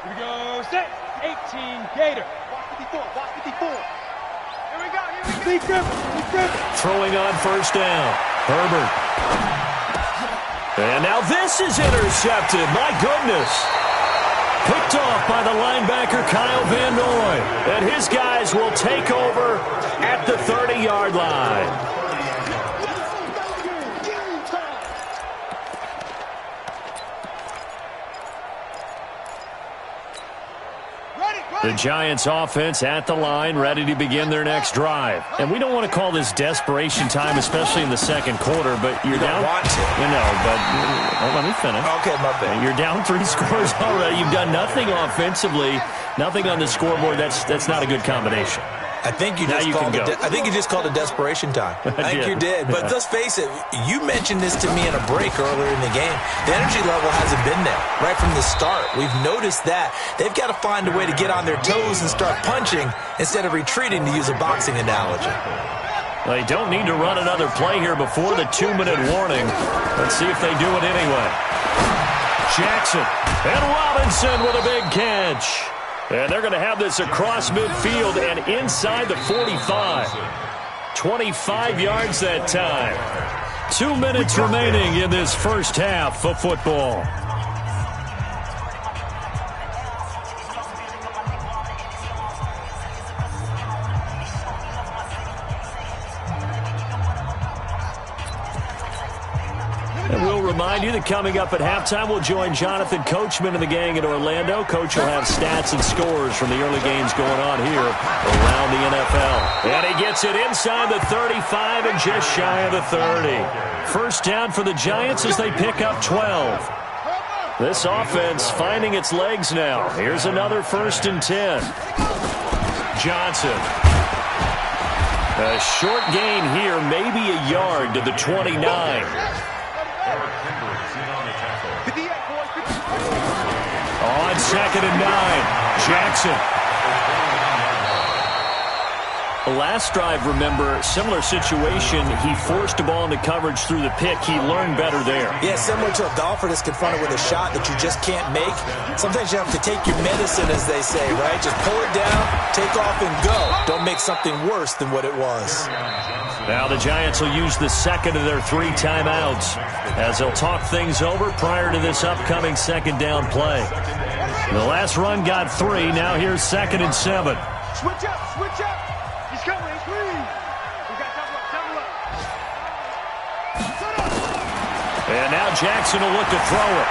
Here we go, set. 18, Gator. Watch 54, watch 54. Here we go, here we go. Throwing on first down. Herbert. And now this is intercepted. My goodness. Picked off by the linebacker, Kyle Van Noy. And his guys will take over at the 30-yard line. The Giants offense at the line, ready to begin their next drive. And we don't want to call this desperation time, especially in the second quarter, but you're down. Want to. You know, but let me finish. Okay, my bad. You're down 3 scores already. You've done nothing offensively, nothing on the scoreboard. That's not a good combination. I think you just called it desperation time. I think you did. But let's face it, you mentioned this to me in a break earlier in the game. The energy level hasn't been there right from the start. We've noticed that. They've got to find a way to get on their toes and start punching instead of retreating, to use a boxing analogy. They don't need to run another play here before the 2-minute warning. Let's see if they do it anyway. Jackson and Robinson with a big catch. And they're going to have this across midfield and inside the 45. 25 yards that time. 2 minutes remaining in this first half of football. And we'll remind you that coming up at halftime, we'll join Jonathan Coachman and the gang in Orlando. Coach will have stats and scores from the early games going on here around the NFL. And he gets it inside the 35 and just shy of the 30. First down for the Giants as they pick up 12. This offense finding its legs now. Here's another 1st and 10. Johnson. A short gain here, maybe a yard to the 29. On 2nd and 9, Jackson. Last drive, remember, similar situation. He forced the ball into coverage through the pick. He learned better there. Yeah, similar to a golfer that's confronted with a shot that you just can't make. Sometimes you have to take your medicine, as they say, right? Just pull it down, take off, and go. Don't make something worse than what it was. Now the Giants will use the second of their 3 timeouts as they'll talk things over prior to this upcoming second down play. The last run got 3. Now here's 2nd and 7. Switch up, switch up. He's coming, he's free. We got double up. And now Jackson will look to throw it.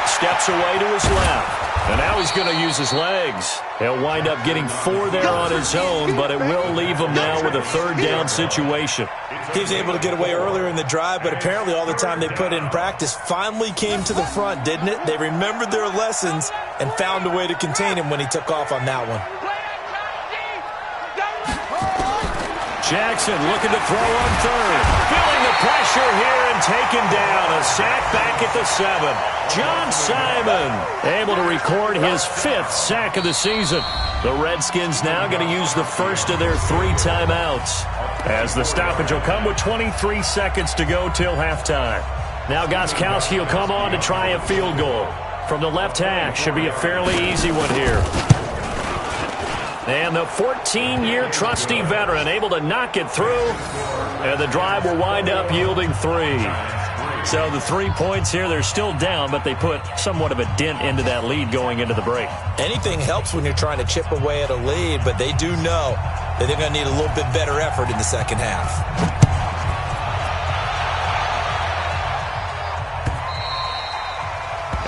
Steps away to his left. And now he's going to use his legs. He'll wind up getting 4 there on his own, but it will leave him now with a 3rd down situation. He was able to get away earlier in the drive, but apparently all the time they put in practice finally came to the front, didn't it? They remembered their lessons and found a way to contain him when he took off on that one. Jackson looking to throw on 3rd. Feeling the pressure here and taken down. A sack back at the 7. John Simon able to record his 5th sack of the season. The Redskins now going to use the first of their 3 timeouts, as the stoppage will come with 23 seconds to go till halftime. Now Gostkowski will come on to try a field goal from the left hash. Should be a fairly easy one here. And the 14-year trusty veteran able to knock it through. And the drive will wind up yielding 3. So the 3 points here, they're still down, but they put somewhat of a dent into that lead going into the break. Anything helps when you're trying to chip away at a lead, but they do know that they're going to need a little bit better effort in the second half.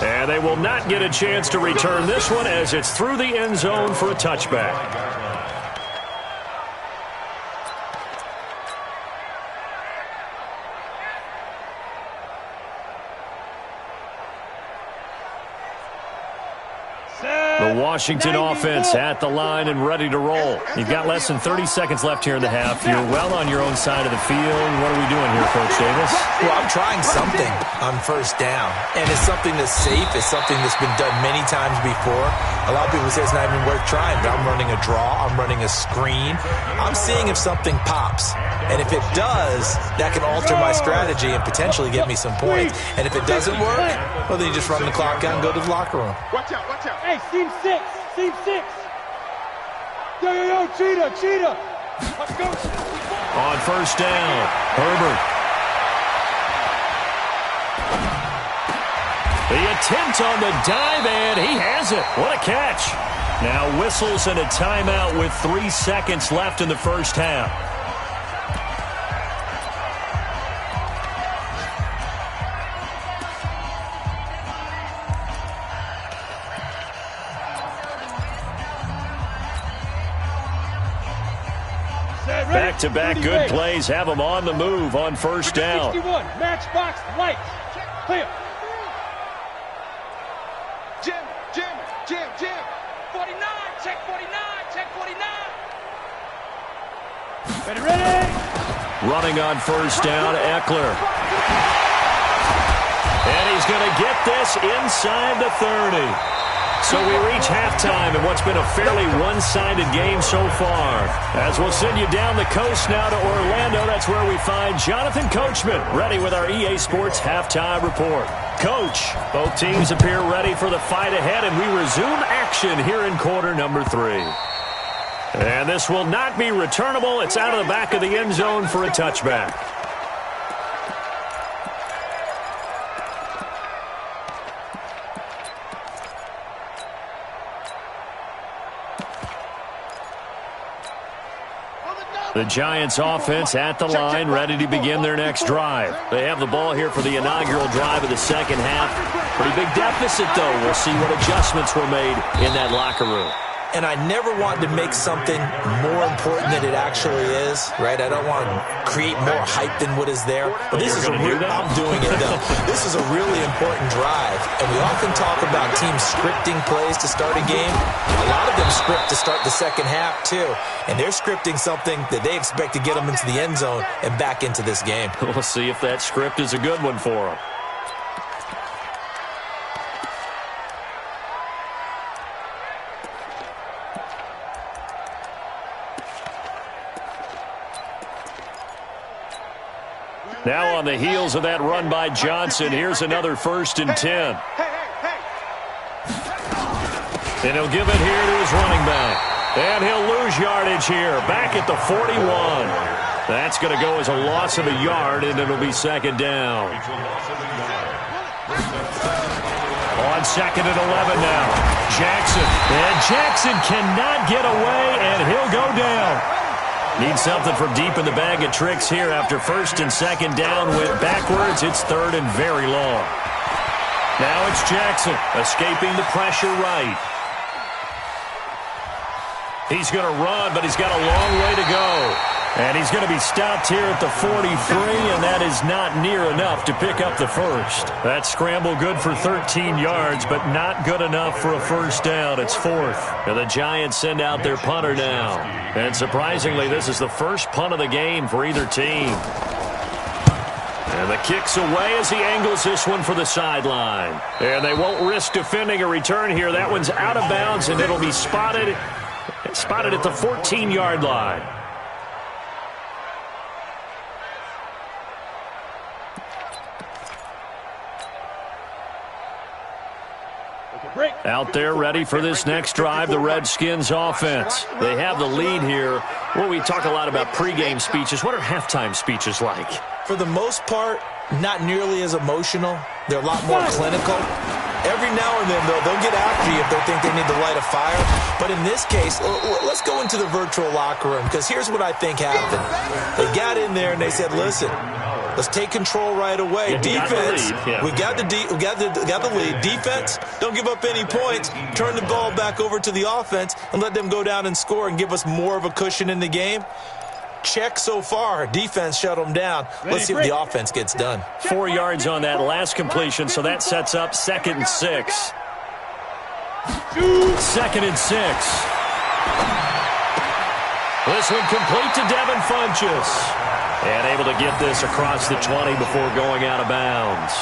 And they will not get a chance to return this one as it's through the end zone for a touchback. The Washington offense at the line and ready to roll. You've got less than 30 seconds left here in the half. You're well on your own side of the field. What are we doing here, Coach Davis? Well, I'm trying something on first down, and it's something that's safe. It's something that's been done many times before. A lot of people say it's not even worth trying, but I'm running a draw. I'm running a screen. I'm seeing if something pops, and if it does, that can alter my strategy and potentially get me some points. And if it doesn't work, well, then you just run the clock out and go to the locker room. Watch out, watch out. Hey, seam 6. Team 6. Yo, cheetah. Let's go. On first down, Herbert. The attempt on the dive, and he has it. What a catch. Now whistles and a timeout with 3 seconds left in the first half. Back-to-back good plays have them on the move on first down. 61, matchbox lights. Clear. Jim. 49, check 49. Ready. Running on first down, Eckler. And he's going to get this inside the 30. So we reach halftime in what's been a fairly one-sided game so far. As we'll send you down the coast now to Orlando, that's where we find Jonathan Coachman, ready with our EA Sports Halftime Report. Coach, both teams appear ready for the fight ahead, and we resume action here in quarter number 3. And this will not be returnable. It's out of the back of the end zone for a touchback. The Giants offense at the line, ready to begin their next drive. They have the ball here for the inaugural drive of the second half. Pretty big deficit, though. We'll see what adjustments were made in that locker room. And I never want to make something more important than it actually is, right? I don't want to create more hype than what is there. But this is I'm doing it, though. This is a really important drive. And we often talk about teams scripting plays to start a game. A lot of them script to start the second half, too. And they're scripting something that they expect to get them into the end zone and back into this game. We'll see if that script is a good one for them. Now on the heels of that run by Johnson, here's another 1st and 10. And he'll give it here to his running back. And he'll lose yardage here, back at the 41. That's going to go as a loss of a yard, and it'll be second down. On 2nd and 11 now. Jackson. And Jackson cannot get away, and he'll go down. Need something from deep in the bag of tricks here after 1st and 2nd down. Went backwards. It's 3rd and very long. Now it's Jackson escaping the pressure right. He's going to run, but he's got a long way to go. And he's going to be stopped here at the 43, and that is not near enough to pick up the first. That scramble good for 13 yards, but not good enough for a first down. It's 4th. And the Giants send out their punter now. And surprisingly, this is the first punt of the game for either team. And the kick's away as he angles this one for the sideline. And they won't risk defending a return here. That one's out of bounds, and it'll be spotted at the 14-yard line. Out there ready for this next drive, the Redskins offense. They have the lead here. Well, we talk a lot about pregame speeches. What are halftime speeches like? For the most part, not nearly as emotional. They're a lot more clinical. Every now and then, though, they'll get after you if they think they need to light a fire. But in this case, let's go into the virtual locker room, because here's what I think happened. They got in there and they said, listen, let's take control right away. Defense, we got the lead. Defense, don't give up any points. Turn the ball back over to the offense and let them go down and score and give us more of a cushion in the game. Check so far. Defense shut them down. Let's see what the offense gets done. 4 yards on that last completion, so that sets up 2nd and 6. 2nd and 6. This one complete to Devin Funchess. And able to get this across the 20 before going out of bounds.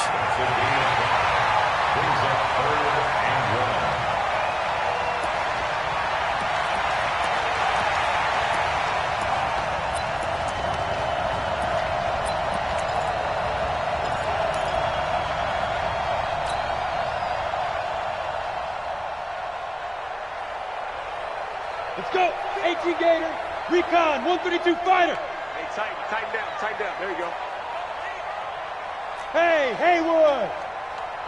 Let's go. 18 Gator. Recon. 132 fighter. Hey, tighten down. There you go. Hey, Haywood.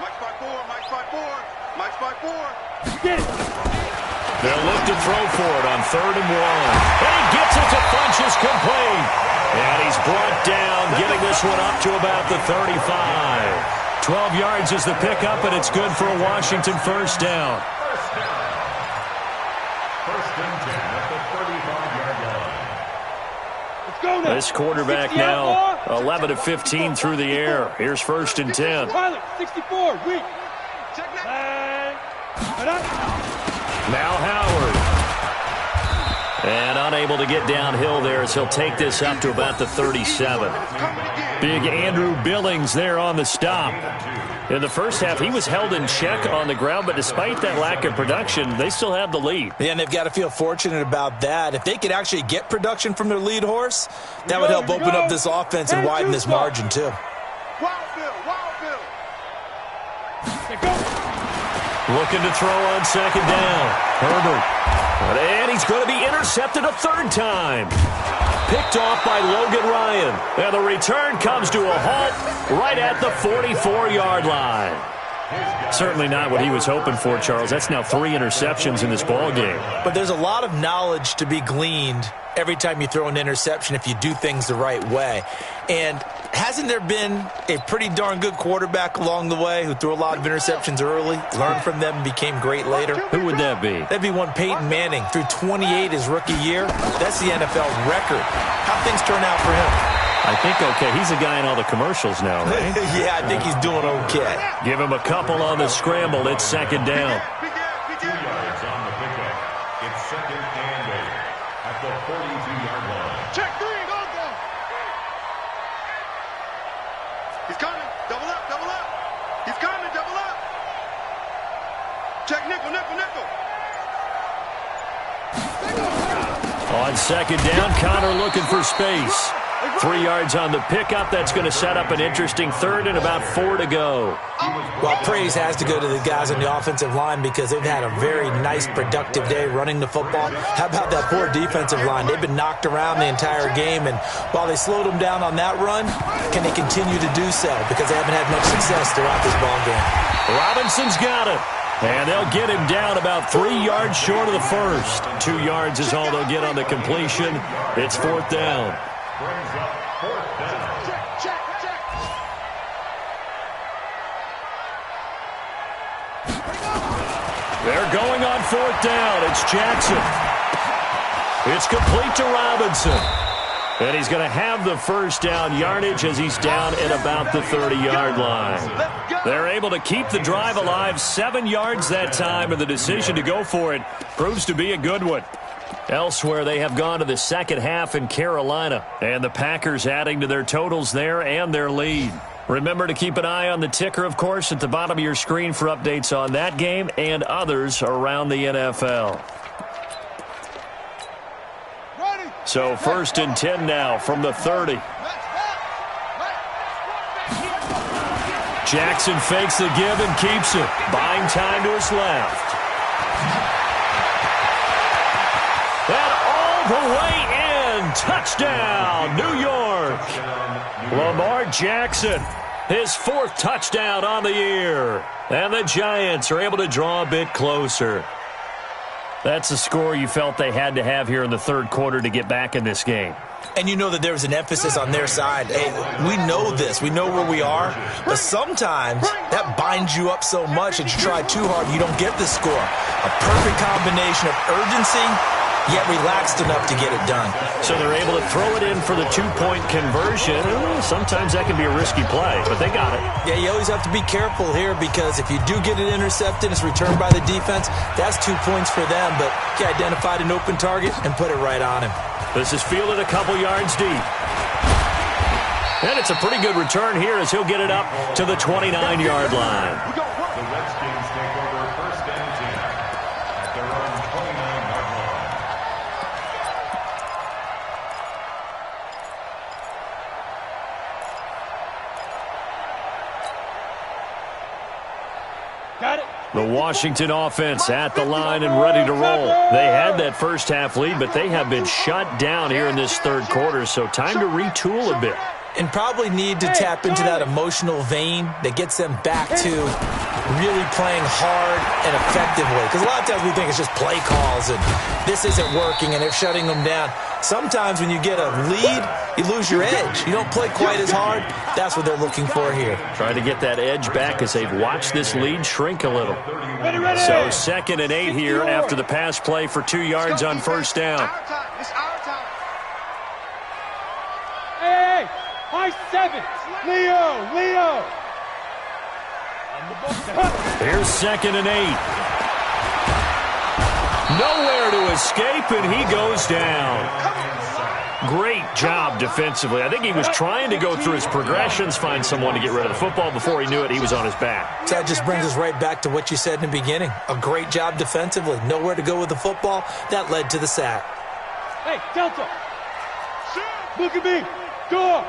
Mike's by four. Get it. They'll look to throw for it on 3rd and 1. And he gets it to Funchess complete. And he's brought down, getting this one up to about the 35. 12 yards is the pickup, and it's good for a Washington first down. First and 10 at the 35-yard line. Let's go now. This quarterback now 11 of 15 through the air. Here's 1st and 10. Pilot, 64. Weak. Now Howard. And unable to get downhill there as he'll take this up to about the 37. Big Andrew Billings there on the stop. In the first half, he was held in check on the ground, but despite that lack of production, they still have the lead. Yeah, and they've got to feel fortunate about that. If they could actually get production from their lead horse, that would help open up this offense and widen this margin, too. Wild Bill. Looking to throw on 2nd down. Herbert. And he's going to be intercepted a 3rd time. Picked off by Logan Ryan. And the return comes to a halt right at the 44-yard line. Certainly not what he was hoping for, Charles. That's now 3 interceptions in this ballgame. But there's a lot of knowledge to be gleaned every time you throw an interception if you do things the right way. And hasn't there been a pretty darn good quarterback along the way who threw a lot of interceptions early, learned from them, and became great later? Who would that be? That'd be one Peyton Manning. Threw 28 his rookie year. That's the NFL record. How'd things turn out for him? I think okay. He's a guy in all the commercials now, right? Yeah, I think he's doing okay. Give him a couple on the scramble. It's 2nd down. 2 yards on the pickup. It's 2nd and 8 at the 42-yard line. Check 3, go. He's coming. Double up. He's coming. Double up. Check nickel. On 2nd down, Connor looking for space. 3 yards on the pickup. That's going to set up an interesting 3rd and about 4 to go. Well, praise has to go to the guys on the offensive line because they've had a very nice, productive day running the football. How about that poor defensive line? They've been knocked around the entire game, and while they slowed them down on that run, can they continue to do so? Because they haven't had much success throughout this ball game. Robinson's got it. And they'll get him down about 3 yards short of the first. 2 yards is all they'll get on the completion. It's 4th down. Brings up 4th down. Check. They're going on 4th down. It's Jackson. It's complete to Robinson. And he's going to have the first down yardage as he's down at about the 30-yard line. They're able to keep the drive alive 7 yards that time, and the decision to go for it proves to be a good one. Elsewhere, they have gone to the second half in Carolina, and the Packers adding to their totals there and their lead. Remember to keep an eye on the ticker, of course, at the bottom of your screen for updates on that game and others around the NFL. So 1st and 10 now from the 30. Jackson fakes the give and keeps it. Buying time to his left. And all the way in. Touchdown, New York. Lamar Jackson, his 4th touchdown on the year. And the Giants are able to draw a bit closer. That's a score you felt they had to have here in the 3rd quarter to get back in this game. And you know that there was an emphasis on their side. Hey, we know this. We know where we are. But sometimes that binds you up so much that you try too hard, you don't get the score. A perfect combination of urgency, yet relaxed enough to get it done. So they're able to throw it in for the 2-point conversion. Sometimes that can be a risky play, but they got it. Yeah, you always have to be careful here because if you do get it intercepted, it's returned by the defense, that's 2 points for them. But he identified an open target and put it right on him. This is fielded a couple yards deep. And it's a pretty good return here as he'll get it up to the 29-yard line. The Redskins take over 1st and 10 at their own 29-yard line. The Washington offense at the line and ready to roll. They had that first half lead, but they have been shut down here in this third quarter, so time to retool a bit. And probably need to tap into that emotional vein that gets them back to really playing hard and effectively. Because a lot of times we think it's just play calls and this isn't working and they're shutting them down. Sometimes when you get a lead, you lose your edge. You don't play quite as hard. That's what they're looking for here. Trying to get that edge back as they've watched this lead shrink a little. So 2nd and 8 here after the pass play for 2 yards on first down. Hey, high 7. Leo. Here's 2nd and 8. Nowhere to escape, and he goes down. Great job defensively. I think he was trying to go through his progressions, find someone to get rid of the football. Before he knew it, he was on his back. So that just brings us right back to what you said in the beginning. A great job defensively. Nowhere to go with the football. That led to the sack. Hey, Delta. Look at me. Go.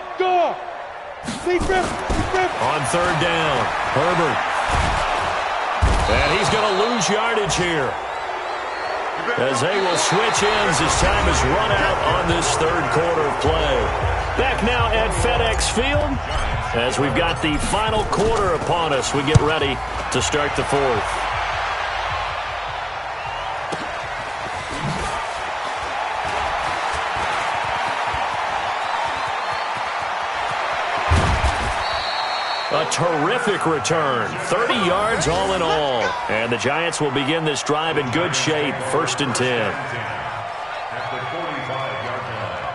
On 3rd down, Herbert. And he's going to lose yardage here, as they will switch ends as time is run out on this third quarter of play. Back now at FedEx Field as we've got the final quarter upon us. We get ready to start the fourth. A terrific return. 30 yards all in all. And the Giants will begin this drive in good shape. 1st and 10. At the 45-yard line.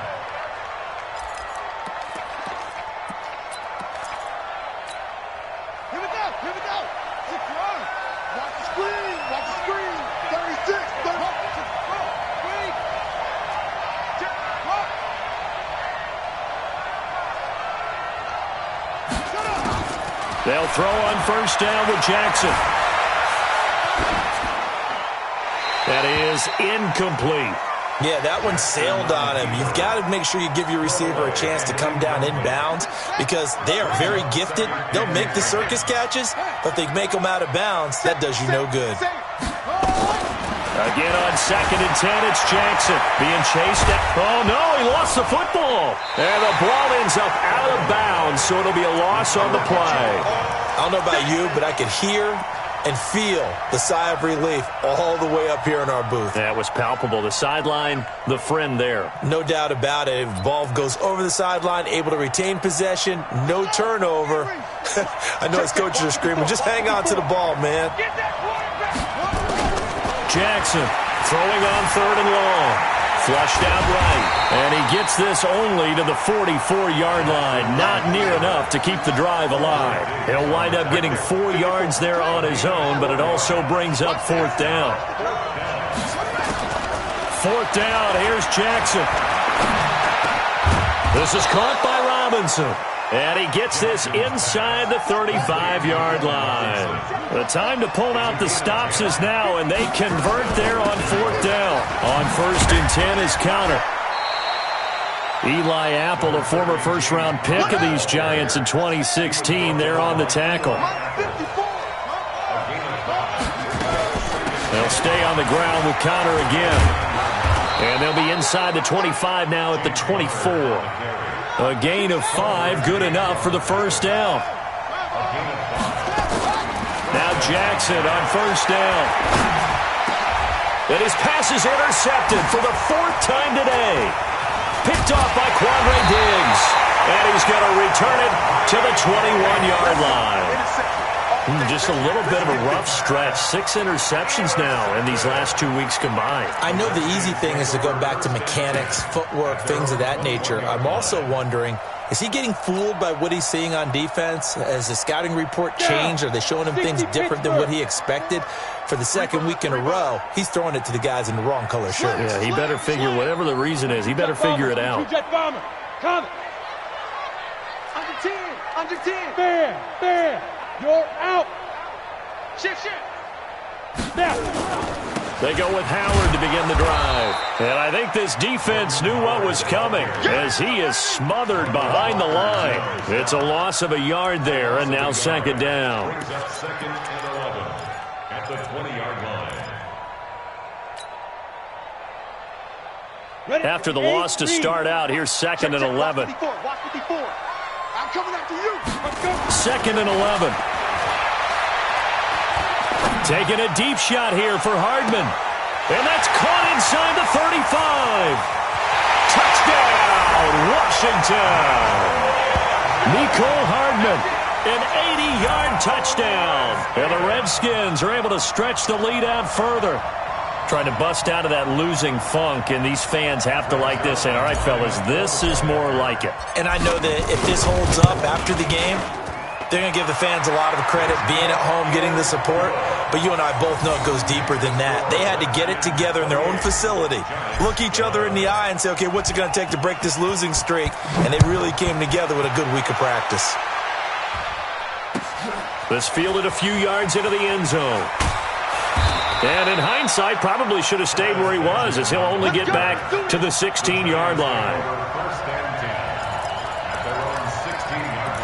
Here we go. Secure. Watch the screen. 36. They'll throw on first down with Jackson. That is incomplete. Yeah, that one sailed on him. You've got to make sure you give your receiver a chance to come down inbounds because they are very gifted. They'll make the circus catches, but they make them out of bounds. That does you no good. Again on 2nd and 10, it's Jackson being chased. Oh, no, he lost the football. And the ball ends up out of bounds, so it'll be a loss on the play. I don't know about you, but I could hear and feel the sigh of relief all the way up here in our booth. That was palpable. The sideline, the friend there. No doubt about it. If the ball goes over the sideline, able to retain possession, no turnover. I know his coaches are screaming, just hang on to the ball, man. Jackson throwing on 3rd and long. Flushed out right. And he gets this only to the 44-yard line. Not near enough to keep the drive alive. He'll wind up getting 4 yards there on his own, but it also brings up 4th down. 4th down, here's Jackson. This is caught by Robinson. And he gets this inside the 35-yard line. The time to pull out the stops is now, and they convert there on 4th down. On 1st and 10 is counter. Eli Apple, a former first-round pick of these Giants in 2016, they're on the tackle. They'll stay on the ground with Connor again. And they'll be inside the 25 now at the 24. A gain of 5, good enough for the first down. Now Jackson on first down. And his pass is intercepted for the 4th time today. Picked off by Quandre Diggs. And he's going to return it to the 21-yard line. Just a little bit of a rough stretch. 6 interceptions now in these last 2 weeks combined. I know the easy thing is to go back to mechanics, footwork, things of that nature. I'm also wondering, is he getting fooled by what he's seeing on defense? Has the scouting report changed? Are they showing him things different than what he expected? For the 2nd week in a row, he's throwing it to the guys in the wrong color shirts. Yeah, he better figure, whatever the reason is, he better figure it out. Under 10. Bam. You're out. Shift. Now. They go with Howard to begin the drive. And I think this defense knew what was coming as he is smothered behind the line. It's a loss of a yard there, and now 2nd down. 2nd and 11. the 20-yard line. After the loss to start out, here's 2nd and 11. I'm coming after you. Second and 11. Taking a deep shot here for Hardman. And that's caught inside the 35. Touchdown, Washington. Nicole Hardman, an 80-yard touchdown. And the Redskins are able to stretch the lead out further. Trying to bust out of that losing funk, and these fans have to like this. And all right, fellas, this is more like it. And I know that if this holds up after the game, they're going to give the fans a lot of credit being at home, getting the support. But you and I both know it goes deeper than that. They had to get it together in their own facility, look each other in the eye and say, okay, what's it going to take to break this losing streak? And they really came together with a good week of practice. This fielded a few yards into the end zone. And in hindsight, probably should have stayed where he was, as he'll only get back to the 16-yard line. First and 10 at their own 16-yard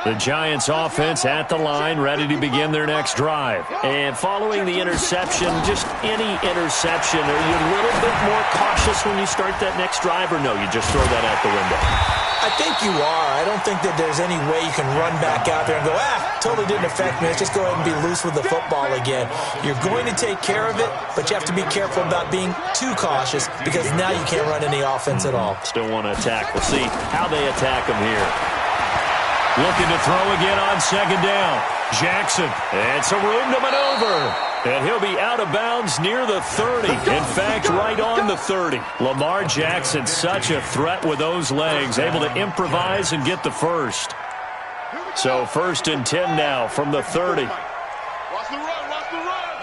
line. The Giants offense at the line, ready to begin their next drive. And following the interception, just any interception, are you a little bit more cautious when you start that next drive, or no, you just throw that out the window? I think you are. I don't think that there's any way you can run back out there and go, totally didn't affect me. Let's just go ahead and be loose with the football again. You're going to take care of it, but you have to be careful about being too cautious because now you can't run any offense at all. Still want to attack. We'll see how they attack him here. Looking to throw again on second down. Jackson, it's a room to maneuver. And he'll be out of bounds near the 30. In fact, right on the 30. Lamar Jackson, such a threat with those legs, able to improvise and get the first. So 1st and 10 now from the 30. Watch the run, watch the run.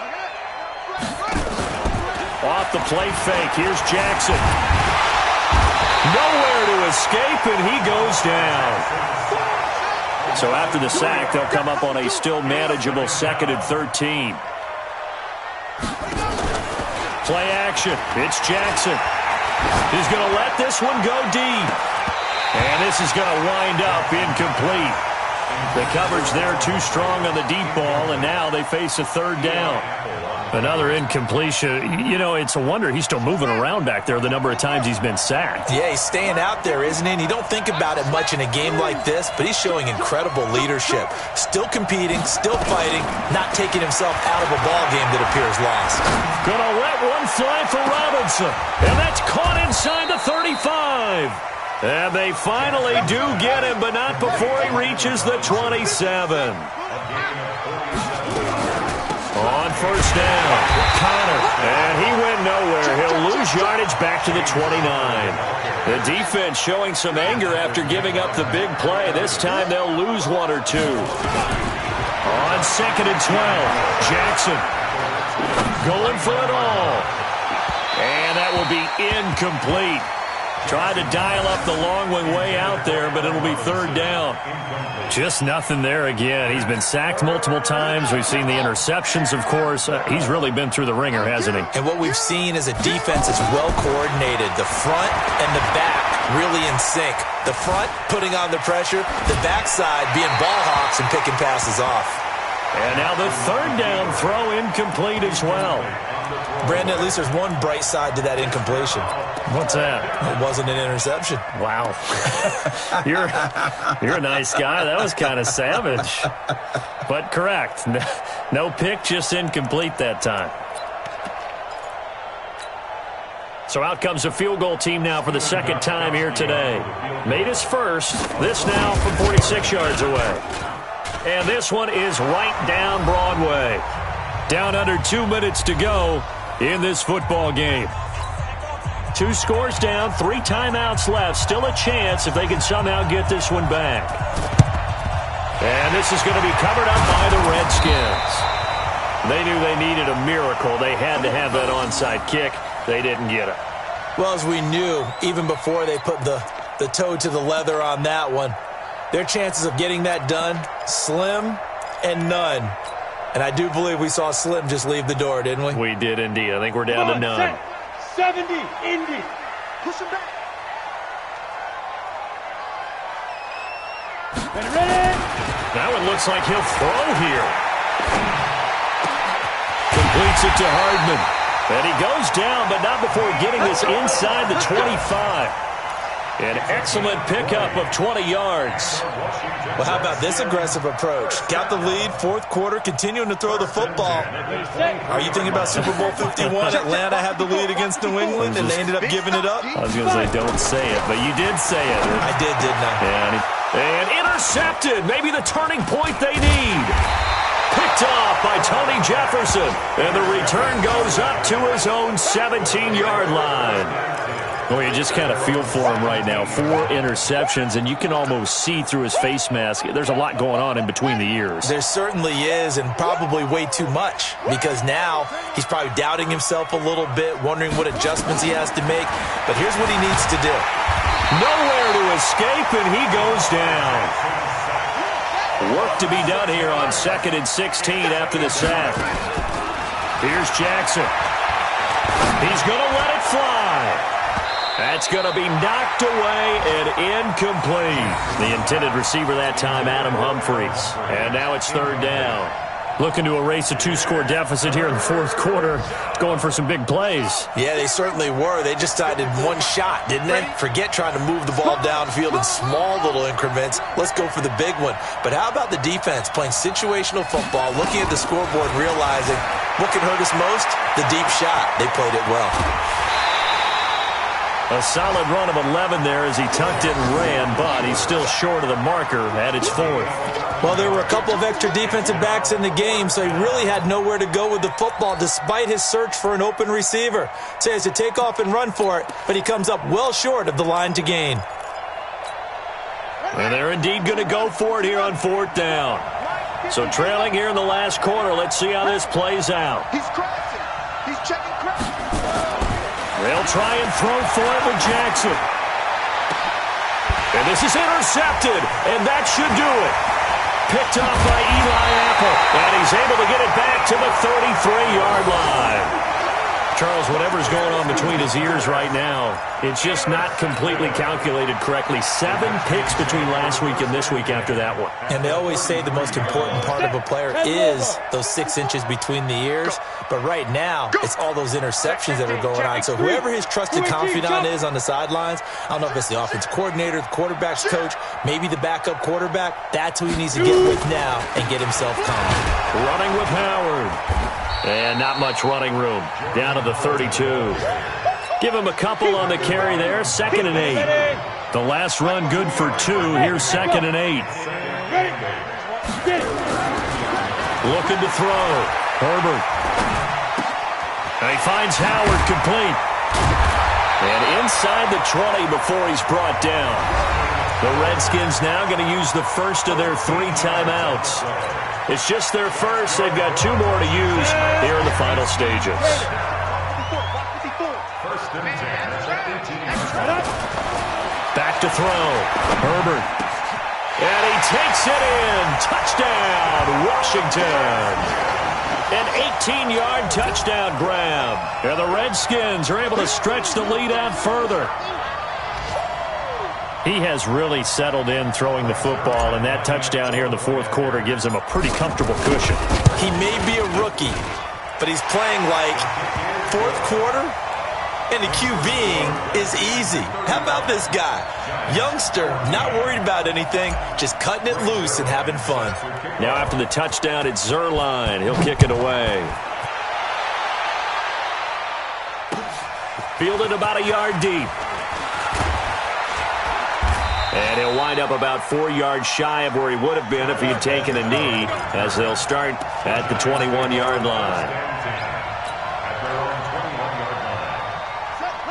Off the play fake, here's Jackson. Nowhere to escape, and he goes down. So after the sack, they'll come up on a still manageable 2nd and 13. Play action. It's Jackson. He's going to let this one go deep. And this is going to wind up incomplete. The coverage there too strong on the deep ball, and now they face a 3rd down. Another incompletion. You know, it's a wonder he's still moving around back there the number of times he's been sacked. Yeah, he's staying out there, isn't he? And you don't think about it much in a game like this, but he's showing incredible leadership. Still competing, still fighting, not taking himself out of a ball game that appears lost. Gonna let one fly for Robinson. And that's caught inside the 35. And they finally do get him, but not before he reaches the 27. On 1st down, Connor, and he went nowhere. He'll lose yardage back to the 29. The defense showing some anger after giving up the big play. This time they'll lose 1 or 2. On 2nd and 12, Jackson going for it all. And that will be incomplete. Tried to dial up the long one way out there, but it'll be 3rd down. Just nothing there again. He's been sacked multiple times. We've seen the interceptions, of course. He's really been through the ringer, hasn't he? And what we've seen is a defense that's well coordinated. The front and the back really in sync. The front putting on the pressure, the backside being ball hawks and picking passes off. And now the 3rd down throw incomplete as well. Brandon, at least there's one bright side to that incompletion. What's that? It wasn't an interception. Wow. You're a nice guy. That was kind of savage. But correct. No pick, just incomplete that time. So out comes a field goal team now for the 2nd time here today. Made his first. This now from 46 yards away. And this one is right down Broadway. Down under 2 minutes to go in this football game. 2 scores down, 3 timeouts left. Still a chance if they can somehow get this one back. And this is going to be covered up by the Redskins. They knew they needed a miracle. They had to have that onside kick. They didn't get it. Well, as we knew, even before they put the toe to the leather on that one, their chances of getting that done, slim and none. And I do believe we saw Slim just leave the door, didn't we? We did indeed. I think we're down to none. 70, Indy. Push him back. Now it looks like he'll throw here. Completes it to Hardman. And he goes down, but not before getting this inside the 25. An excellent pickup of 20 yards. Well, how about this aggressive approach? Got the lead, fourth quarter, continuing to throw the football. Are you thinking about Super Bowl 51? Atlanta had the lead against New England, and they ended up giving it up? I was going to say, don't say it, but you did say it. I did, didn't I? And intercepted. Maybe the turning point they need. Picked off by Tony Jefferson. And the return goes up to his own 17-yard line. Well, you just kind of feel for him right now. 4 interceptions, and you can almost see through his face mask. There's a lot going on in between the ears. There certainly is, and probably way too much, because now he's probably doubting himself a little bit, wondering what adjustments he has to make. But here's what he needs to do. Nowhere to escape, and he goes down. Work to be done here on 2nd and 16 after the sack. Here's Jackson. He's going to let it fly. That's going to be knocked away and incomplete. The intended receiver that time, Adam Humphries. And now it's 3rd down. Looking to erase a 2-score deficit here in the fourth quarter. Going for some big plays. Yeah, they certainly were. They just decided one shot, didn't they? Forget trying to move the ball downfield in small little increments. Let's go for the big one. But how about the defense playing situational football, looking at the scoreboard, realizing what can hurt us most? The deep shot. They played it well. A solid run of 11 there as he tucked it and ran, but he's still short of the marker at its 4th. Well, there were a couple of extra defensive backs in the game, so he really had nowhere to go with the football despite his search for an open receiver. So he has to take off and run for it, but he comes up well short of the line to gain. And they're indeed going to go for it here on 4th down. So trailing here in the last quarter, let's see how this plays out. He's crossing. He's checking crossing. They'll try and throw for it with Jackson. And this is intercepted, and that should do it. Picked off by Eli Apple, and he's able to get it back to the 33-yard line. Charles, whatever's going on between his ears right now, it's just not completely calculated correctly. 7 picks between last week and this week after that one. And they always say the most important part of a player is those 6 inches between the ears. But right now, it's all those interceptions that are going on. So whoever his trusted confidant is on the sidelines, I don't know if it's the offense coordinator, the quarterback's coach, maybe the backup quarterback, that's who he needs to get with now and get himself calm. Running with Howard. And not much running room. Down to the 32. Give him a couple on the carry there. 2nd and 8. The last run good for 2. Here's 2nd and 8. Looking to throw. Herbert. And he finds Howard complete. And inside the 20 before he's brought down. The Redskins now going to use the first of their 3 timeouts. It's just their first. They've got 2 more to use here in the final stages. Back to throw. Herbert. And he takes it in. Touchdown, Washington. An 18-yard touchdown grab. And the Redskins are able to stretch the lead out further. He has really settled in throwing the football, and that touchdown here in the fourth quarter gives him a pretty comfortable cushion. He may be a rookie, but he's playing like fourth quarter, and the QBing is easy. How about this guy? Youngster, not worried about anything, just cutting it loose and having fun. Now after the touchdown, it's Zerline. He'll kick it away. Fielded about a yard deep. And he'll wind up about 4 yards shy of where he would have been if he had taken a knee, as they'll start at the 21-yard line.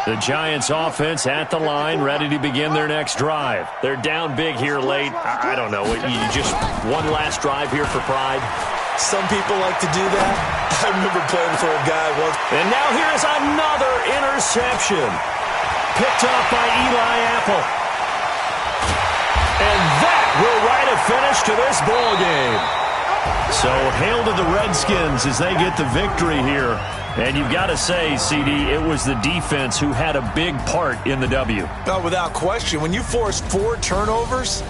The Giants offense at the line, ready to begin their next drive. They're down big here late. I don't know. You just one last drive here for pride. Some people like to do that. I remember playing for a guy once. And now here's another interception. Picked off by Eli Apple. And that will write a finish to this ball game. So hail to the Redskins as they get the victory here. And you've got to say, CD, it was the defense who had a big part in the W. No, without question. When you force 4 turnovers,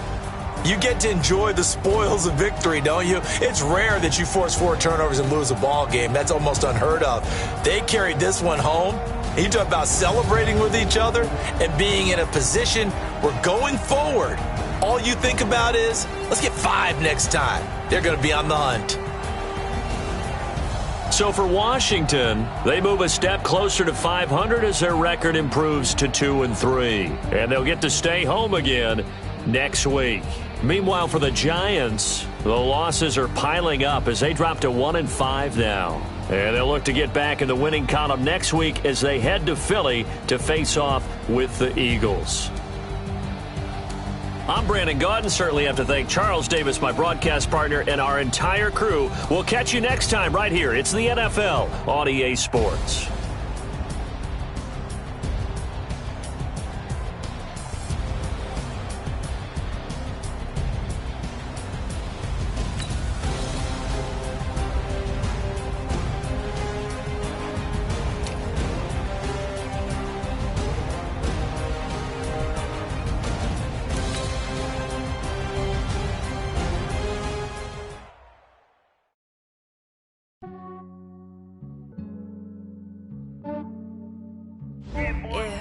You get to enjoy the spoils of victory, don't you? It's rare that you force 4 turnovers and lose a ball game. That's almost unheard of. They carried this one home. You talk about celebrating with each other and being in a position where going forward, all you think about is, let's get 5 next time. They're going to be on the hunt. So for Washington, they move a step closer to 500 as their record improves to 2-3. And they'll get to stay home again next week. Meanwhile, for the Giants, the losses are piling up as they drop to 1-5 now. And they'll look to get back in the winning column next week as they head to Philly to face off with the Eagles. I'm Brandon Gaudin. Certainly have to thank Charles Davis, my broadcast partner, and our entire crew. We'll catch you next time right here. It's the NFL on EA Sports.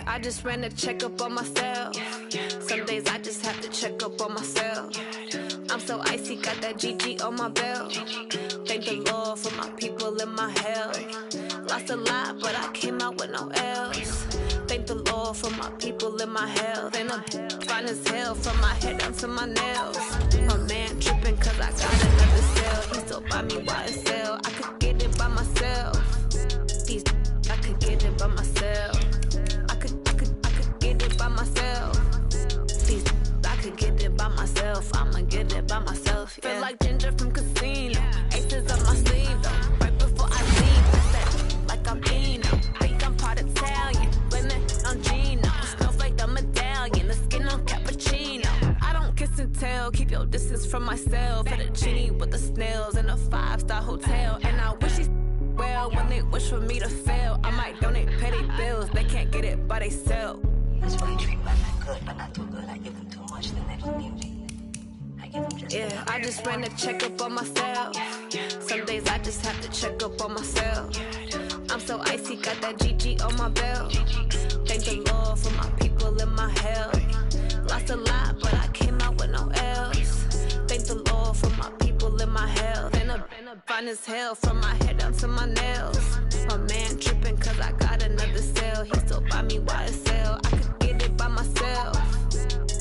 I just ran a checkup on myself. Some days I just have to check up on myself. I'm so icy, got that GG on my belt. Thank the Lord for my people and my health. Lost a lot, but I came out with no L's. Thank the Lord for my people and my health. And I'm fine as hell from my head down to my nails. My man tripping cause I got another cell. He still buy me YSL. I could get it by myself. These I could get it by myself. By myself. These I could get it by myself. I'ma get it by myself. Yeah. Feel like Ginger from Casino. Aces up my sleeve though. Right before I leave, I said like I'm Eno. Think I'm part Italian. Blaming on Gino. Snowflake the medallion. The skin on cappuccino. I don't kiss and tell. Keep your distance from myself. At a genie with the snails in a 5-star hotel. And I wish he's well when they wish for me to fail. I might donate petty bills. They can't get it by themselves. That's why you treat me like I'm good, but not too good. I give them too much, then they just need me. I give them just yeah, I just ran a checkup on myself. Some days I just have to check up on myself. I'm so icy, got that GG on my belt. Thank the Lord for my people and my health. Lost a lot, but I came out with no L's. Thank the Lord for my people and my health. And I'm fine as hell from my head down to my nails. My man tripping cause I got another cell. He still buy me YSL. I could get it by myself.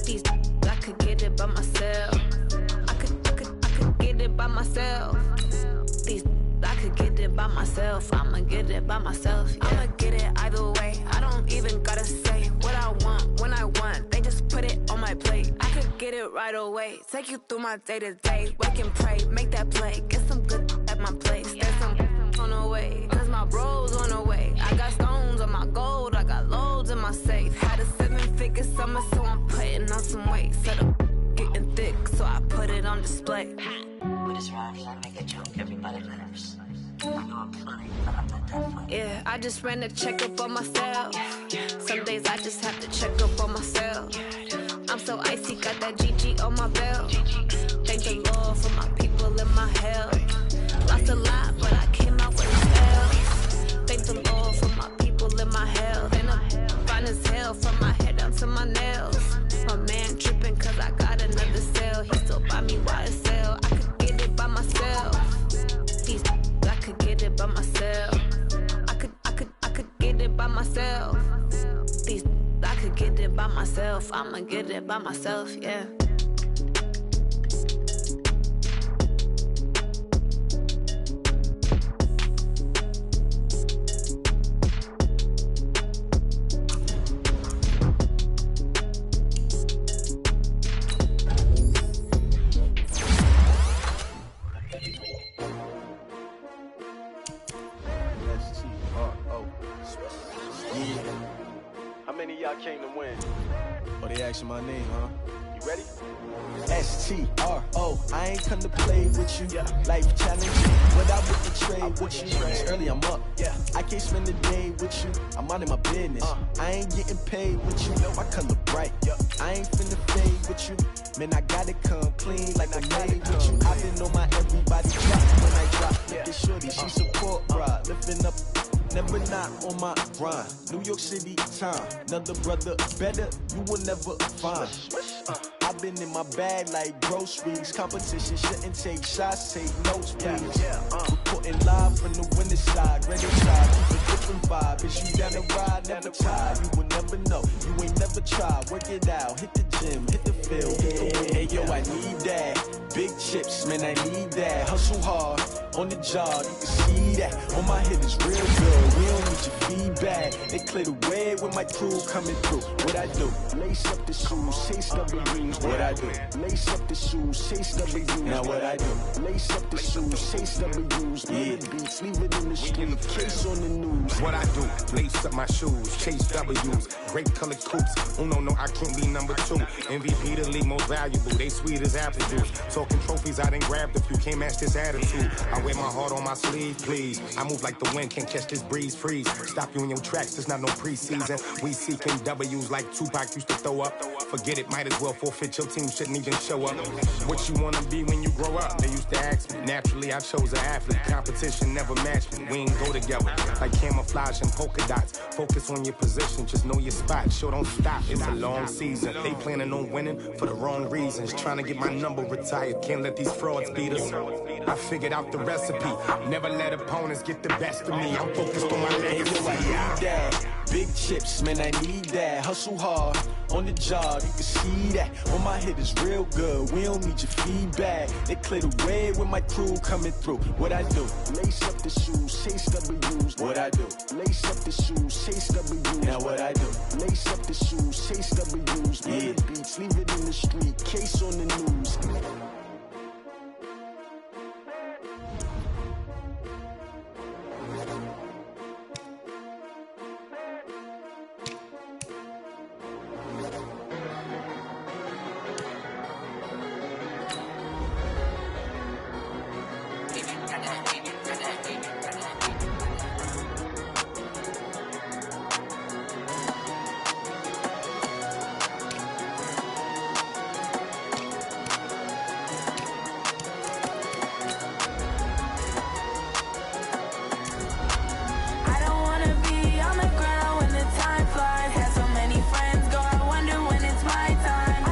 These I could get it by myself. I could get it by myself. These I could get it by myself. I'ma get it by myself. Yeah. I'ma get it either way. I don't even gotta say what I want when I want. They just put it on my plate. I could get it right away. Take you through my day to day. Wake and pray, make that play. Get some good at my place. There's some on the way. Cause my bros on the way. I got stones on my gold. I got loads in my safe. Had a 7-figure summer, so I'm putting on some weight. Set up getting thick, so I put it on display. With this rhyme, you gotta make a joke. Everybody laughs. I know I'm funny, but I'm not that funny. Yeah, I just ran a checkup on myself. Some days I just have to check up on myself. I'm so icy, got that GG on my belt. Thank the Lord for my people and my health. Lost a lot, but I came out with no L's. Thank the Lord for my people and my health. And I'm fine as hell from my head down to my nails. My man tripping cause I got another cell. He still buy me YSL. I could get it by myself. These I could get it by myself. I could get it by myself. These I could get it by myself. I'ma get it by myself, yeah. How many of y'all came to win? Oh, they asking my name, huh? You Ready? STRO, I ain't come to play with you. Life challenging, but I wouldn't trade with you. It's early, I'm up. I can't spend the day with you. I'm out in my business. I ain't getting paid with you. My color bright. I ain't finna fade with you. Man, I gotta come clean like I'm made with you. I've been on my everybody drop when I drop. Look at shorty, she support ride. Lifting up, never not on my grind. New York City time. Another brother better, you will never find. I've been in my bag like groceries. Competition shouldn't take shots, take notes, please. Reporting live from the winning side, ready side, keep a different vibe. Is you down the ride, never tired. You will never know, you ain't never tried. Work it out, hit the gym, hit the field, hit the win. Hey yo, I need that. Big chips, man, I need that. Hustle hard, on the job, you can see that. On my head is real good, we don't need your feedback. They clear the way with my crew coming through. What I do? Lace up the shoes, chase W's. What I do? Lace up the shoes, chase W's. Now what I do? Lace up the shoes, chase W's. Yeah, beats, leave it in the street, case on the news. What I do? Lace up my shoes, chase W's. Great colored coops. Oh no, I can't be number 2. MVP the league most valuable. They sweet as apple juice. Talking trophies, I done grabbed a few. Can't match this attitude. I wear my heart on my sleeve, please. I move like the wind, can't catch this breeze, freeze. Stop you in your tracks, there's not no preseason. We seeking W's like Tupac used to throw up. Forget it, might as well forfeit. Your team shouldn't even show up. What you wanna be when you grow up? They used to ask me. Naturally, I chose an athlete. Competition never matched me. We ain't go together like camouflage and polka dots. Focus on your position, just know your spot. Sure, don't stop. It's a long season. They planning on winning for the wrong reasons. Trying to get my number retired. Can't let these frauds beat us. I figured out the recipe. Never let opponents get the best of me. I'm focused on my legacy. I need that. Big chips, man, I need that. Hustle hard, on the job, you can see that. On my head is real good, we don't need your feedback. They clear the way with my crew coming through. What I do? Lace up the shoes, chase W's. What I do? Lace up the shoes, chase W's. Now what I do? Lace up the shoes, chase W's. Yeah, beats, leave it in the street, case on the news. When the time flies, had so many friends go, I wonder when it's my time.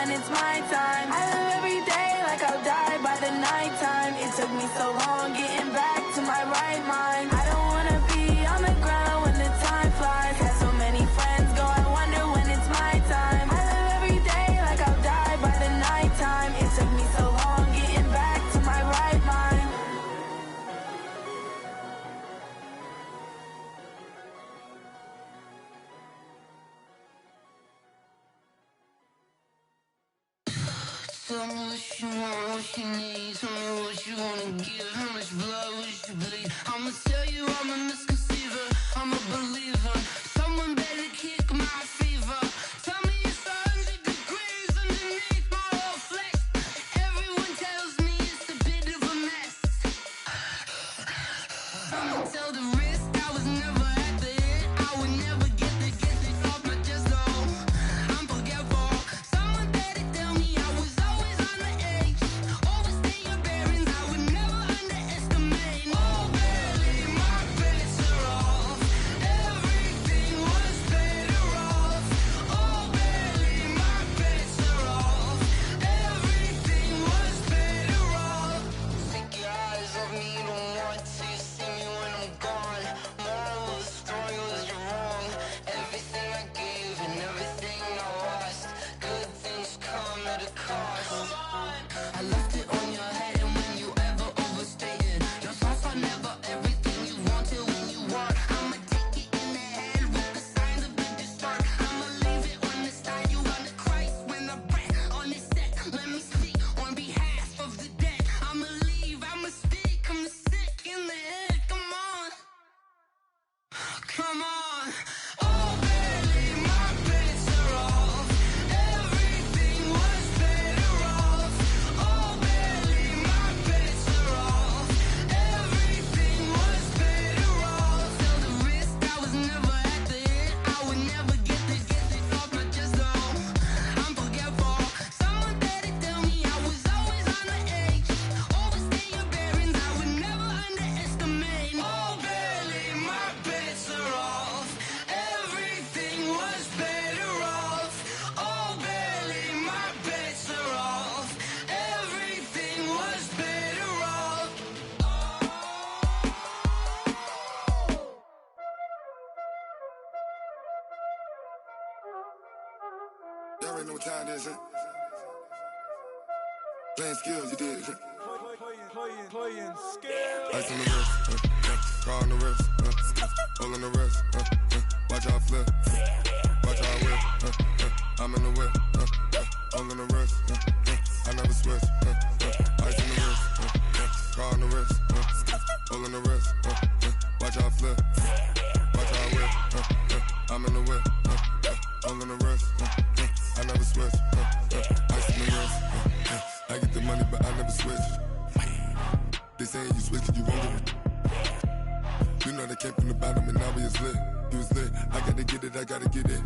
when it's my time. I live every day like I'll die by the nighttime. It took me so long getting back to my right mind. I don't wanna be on the ground when the time flies. Had so many friends go, I wonder when it's my time. I live every day like I'll die by the nighttime. It took me so long getting back to my right mind. Tell me what you want, what you need. Tell me what you wanna give. How much blood would you bleed? I'ma tell you I'm a misconceiver, I'm a believer. Someone better kick my fever. Tell me it's 100 degrees underneath my whole flesh. Everyone tells me it's a bit of a mess. I'ma tell the risk I was never at the end. I would never get it off my chest though. I'm forgetful. Someone better tell me I was always on the edge. Overstay your bearings, I would never underestimate. Oh, barely, my bets are off. Everything was better off. Oh, barely, my bets are off. Everything was better off. Take your eyes off me, you don't want to see me when I'm gone. Moral of the story was you're wrong. Everything I gave and everything I lost. Good things come at a cost. I left it on your head, and when you ever overstated, your thoughts are never everything you wanted when you want. I'ma take it in the head with the signs of the distort. I'ma leave it on the side. You on the Christ when I breath on this set. Let me speak on behalf of the dead. I'ma leave, I'ma speak. I'm the sick in the head. Come on, come on. Oh, barely, my bets are off. Everything was better off. Oh, barely, my bets are off. Everything was better off. Tell the risk I was never at the end. I would never get it off my chest though. I'm forgetful. Someone better tell me I was always on the edge. Overstay your bearings, I would never underestimate. Oh, barely, my bets are off. Everything was better off. Oh, barely, my bets are off. Everything was better off. Y'all already know what time it is, huh? Playing skills, you did, huh? Playing skill. Ice on the wrist, car on the wrist, hole on the wrist, watch how I flip, watch how I whip, I'm in the whip, hole on the wrist, I never switch, ice on the wrist, car on the wrist, hole on the wrist, watch how I flip, watch how I whip, I'm in the whip, hole on the wrist, I never switch, ice on the wrist, I get the money but I never switch. They saying you switch 'cause you won't get it. You know they came from the bottom and now we is lit. You was lit, I gotta get it, I gotta get it.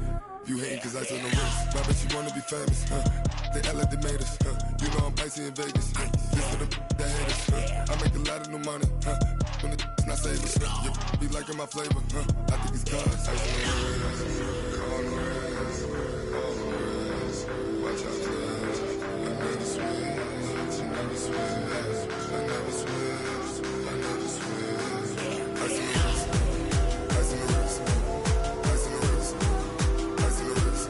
You hating 'cause ice on the wrist. Why bet you wanna be famous, They act like they made us, You know I'm icy in Vegas, This for the that hate us, I make a lot of new money, When the not savers, You be liking my flavor, I think it's cause ice on the wrist, on the wrist, on the wrist. Watch out, flash. I never switch, I never switch, I never switch, I never switch. Ice on the wrist, ice on the wrist, ice on the wrist, ice on the wrist, ice on the wrist,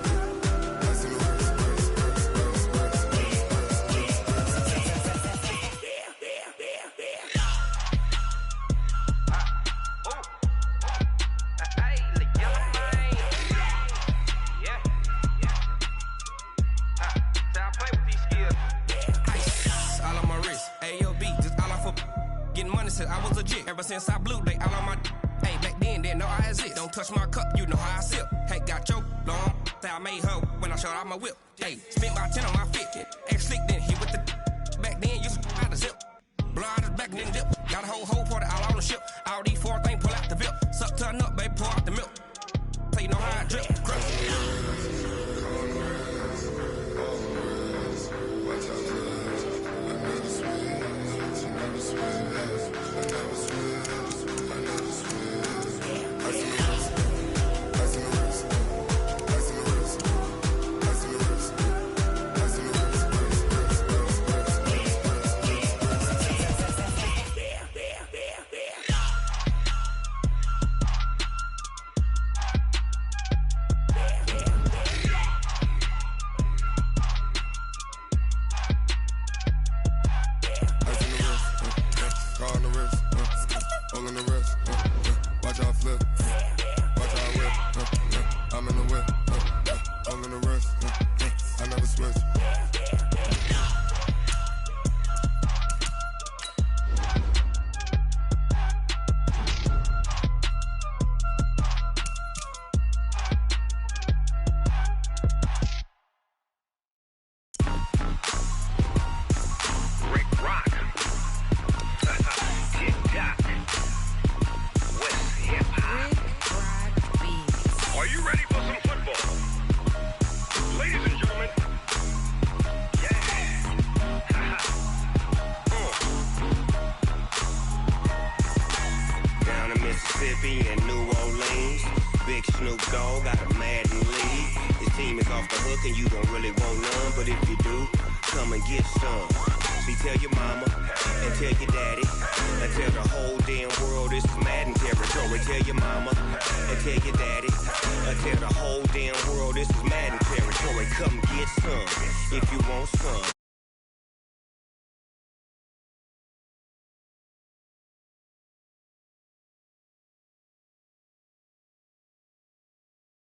Said I was legit ever since I blew they all on my hey back then didn't know I had it. Don't touch my cup, you know how I sip. Hey, got your long say I made her when I showed out my whip. Hey, spent about 10 on my fit. Ex slick then hit with the back then used to out the zip. Blood is back then dip. Got a whole party all on the ship. All these four things pull out the VIP. Suck turn up, baby, pour out the milk. So you know how I drip. Crush. Ice on the wrist, ice on the wrist, ice on the wrist, ice on the wrist, ice on the never switch. And you don't really want none, but if you do, come and get some. See, tell your mama and tell your daddy and tell the whole damn world this is Madden territory. Tell your mama and tell your daddy and tell the whole damn world this is Madden territory. Come get some if you want some.